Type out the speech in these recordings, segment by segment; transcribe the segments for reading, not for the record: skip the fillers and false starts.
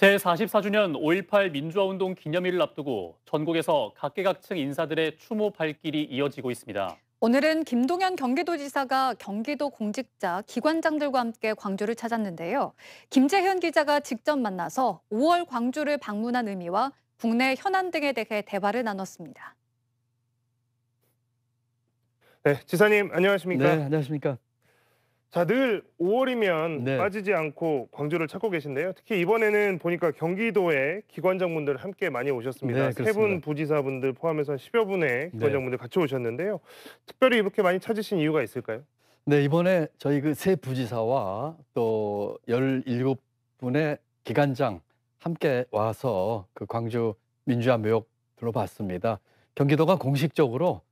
제44주년 5.18 민주화운동 기념일을 앞두고 전국에서 각계각층 인사들의 추모 발길이 이어지고 있습니다. 오늘은 김동연 경기도지사가 경기도 공직자, 기관장들과 함께 광주를 찾았는데요. 김재현 기자가 직접 만나서 5월 광주를 방문한 의미와 국내 현안 등에 대해 대화를 나눴습니다. 네, 지사님 네, 안녕하십니까? 안녕하십니까? 자, 늘 5월이면 네. 빠지지 않고 광주를 찾고 계신데요. 특히 이번에는 보니까 경기도에 기관장분들 함께 많이 오셨습니다. 네, 세 그렇습니다. 분 부지사분들 포함해서 10여 분의 네. 기관장분들 같이 오셨는데요. 특별히 이렇게 많이 찾으신 이유가 있을까요? 네, 이번에 저희 그 세 부지사와 또 17분의 기관장 함께 와서 그 광주 민주화 묘역 둘러봤습니다. 경기도가 공식적으로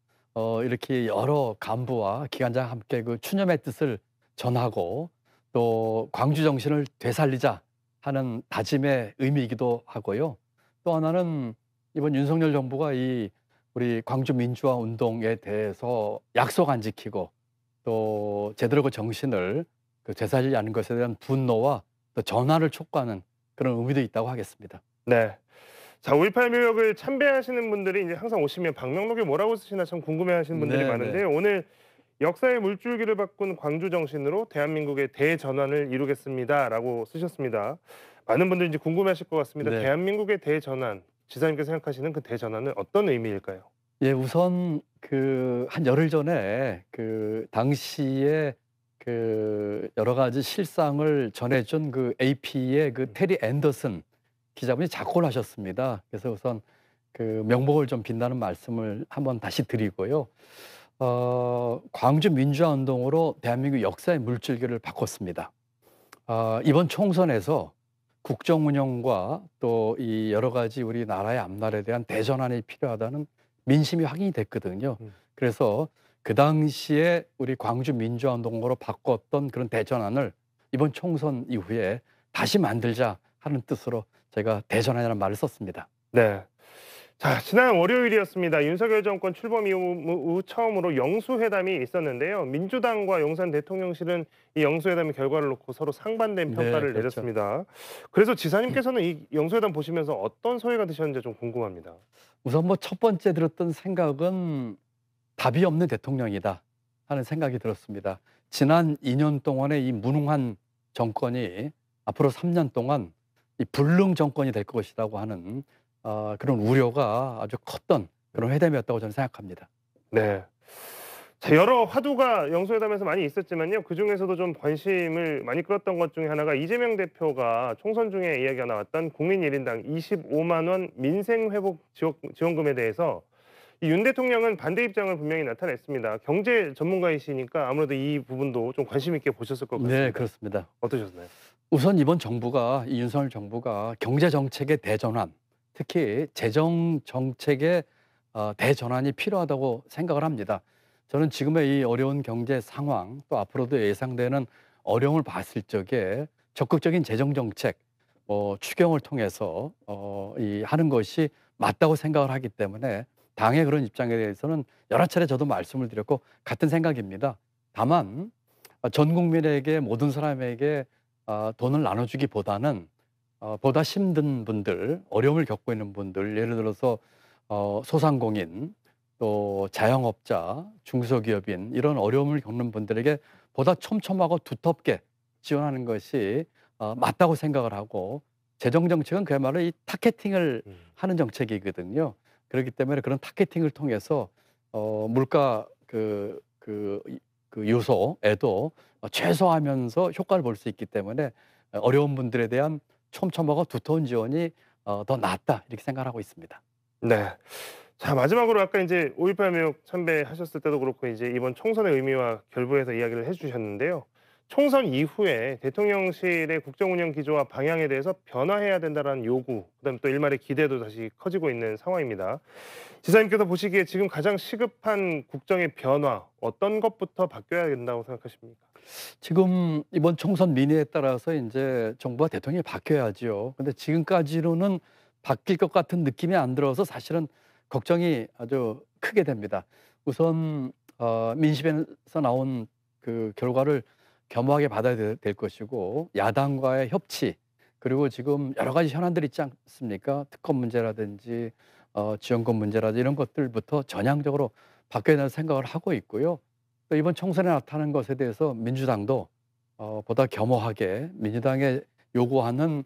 이렇게 여러 간부와 기관장 함께 그 추념의 뜻을 전하고 또 광주 정신을 되살리자 하는 다짐의 의미이기도 하고요. 또 하나는 이번 윤석열 정부가 이 우리 광주 민주화 운동에 대해서 약속 안 지키고 또 제대로 그 정신을 그 되살리지 않은 것에 대한 분노와 또 전화를 촉구하는 그런 의미도 있다고 하겠습니다. 네. 자, 5.18 묘역을 참배하시는 분들이 이제 항상 오시면 방명록에 뭐라고 쓰시나 참 궁금해하시는 분들이 네, 많은데요. 오늘 역사의 물줄기를 바꾼 광주 정신으로 대한민국의 대전환을 이루겠습니다라고 쓰셨습니다. 많은 분들이 이제 궁금해하실 것 같습니다. 네. 대한민국의 대전환, 지사님께서 생각하시는 그 대전환은 어떤 의미일까요? 예, 우선 그 한 열흘 전에 그 당시에 그 여러 가지 실상을 전해준 그 AP의 그 테리 앤더슨 기자분이 작고를 하셨습니다. 그래서 우선 그 명복을 좀 빈다는 말씀을 한번 다시 드리고요. 광주 민주화 운동으로 대한민국 역사의 물줄기를 바꿨습니다. 이번 총선에서 국정 운영과 또 이 여러 가지 우리나라의 앞날에 대한 대전환이 필요하다는 민심이 확인이 됐거든요. 그래서 그 당시에 우리 광주 민주화 운동으로 바꿨던 그런 대전환을 이번 총선 이후에 다시 만들자 하는 뜻으로 제가 대전환이라는 말을 썼습니다. 네. 자, 지난 월요일이었습니다. 윤석열 정권 출범 이후 처음으로 영수회담이 있었는데요. 민주당과 용산 대통령실은 이 영수회담의 결과를 놓고 서로 상반된 네, 평가를 그렇죠. 내렸습니다. 그래서 지사님께서는 이 영수회담 보시면서 어떤 소회가 드셨는지 좀 궁금합니다. 우선 뭐 첫 번째 들었던 생각은 답이 없는 대통령이다 하는 생각이 들었습니다. 지난 2년 동안의 이 무능한 정권이 앞으로 3년 동안 이 불능 정권이 될 것이라고 하는 그런 우려가 아주 컸던 그런 회담이었다고 저는 생각합니다. 네. 자, 여러 화두가 영수회담에서 많이 있었지만요. 그중에서도 좀 관심을 많이 끌었던 것 중에 하나가 이재명 대표가 총선 중에 이야기가 나왔던 국민 1인당 25만 원 민생회복 지원금에 대해서 이 윤 대통령은 반대 입장을 분명히 나타냈습니다. 경제 전문가이시니까 아무래도 이 부분도 좀 관심 있게 보셨을 것 같습니다. 네, 그렇습니다. 어떠셨나요? 우선 이번 정부가 이 윤석열 정부가 경제 정책의 대전환, 특히 재정 정책의 대전환이 필요하다고 생각을 합니다. 저는 지금의 이 어려운 경제 상황 또 앞으로도 예상되는 어려움을 봤을 적에 적극적인 재정 정책 추경을 통해서 이 하는 것이 맞다고 생각을 하기 때문에 당의 그런 입장에 대해서는 여러 차례 저도 말씀을 드렸고 같은 생각입니다. 다만 전 국민에게 모든 사람에게 돈을 나눠주기보다는 보다 힘든 분들, 어려움을 겪고 있는 분들, 예를 들어서 소상공인, 또 자영업자, 중소기업인 이런 어려움을 겪는 분들에게 보다 촘촘하고 두텁게 지원하는 것이 맞다고 생각을 하고 재정 정책은 그야말로 이 타겟팅을 하는 정책이거든요. 그렇기 때문에 그런 타겟팅을 통해서 물가 그 요소에도 최소화하면서 효과를 볼 수 있기 때문에 어려운 분들에 대한 촘촘하고 두터운 지원이 더 낫다 이렇게 생각하고 있습니다. 네. 자, 마지막으로 아까 이제 5.18 묘역 참배하셨을 때도 그렇고 이제 이번 총선의 의미와 결부해서 이야기를 해주셨는데요. 총선 이후에 대통령실의 국정 운영 기조와 방향에 대해서 변화해야 된다는 요구, 그다음에 또 일말의 기대도 다시 커지고 있는 상황입니다. 지사님께서 보시기에 지금 가장 시급한 국정의 변화 어떤 것부터 바뀌어야 된다고 생각하십니까? 지금 이번 총선 민의에 따라서 이제 정부와 대통령이 바뀌어야지요. 근데 지금까지로는 바뀔 것 같은 느낌이 안 들어서 사실은 걱정이 아주 크게 됩니다. 우선 민심에서 나온 그 결과를 겸허하게 받아야 될 것이고 야당과의 협치 그리고 지금 여러 가지 현안들이 있지 않습니까? 특검 문제라든지 지원금 문제라든지 이런 것들부터 전향적으로 바뀌어야 된다는 생각을 하고 있고요. 또 이번 총선에 나타난 것에 대해서 민주당도 보다 겸허하게 민주당의 요구하는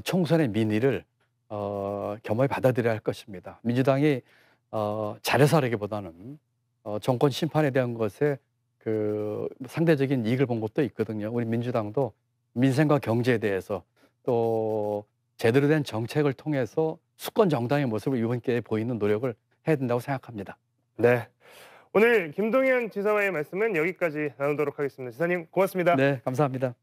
총선의 민의를 겸허히 받아들여야 할 것입니다. 민주당이 잘해서 하기보다는 정권 심판에 대한 것에 그 상대적인 이익을 본 것도 있거든요. 우리 민주당도 민생과 경제에 대해서 또 제대로 된 정책을 통해서 수권 정당의 모습을 이번 기회에 보이는 노력을 해야 된다고 생각합니다. 네. 오늘 김동연 지사와의 말씀은 여기까지 나누도록 하겠습니다. 지사님 고맙습니다. 네, 감사합니다.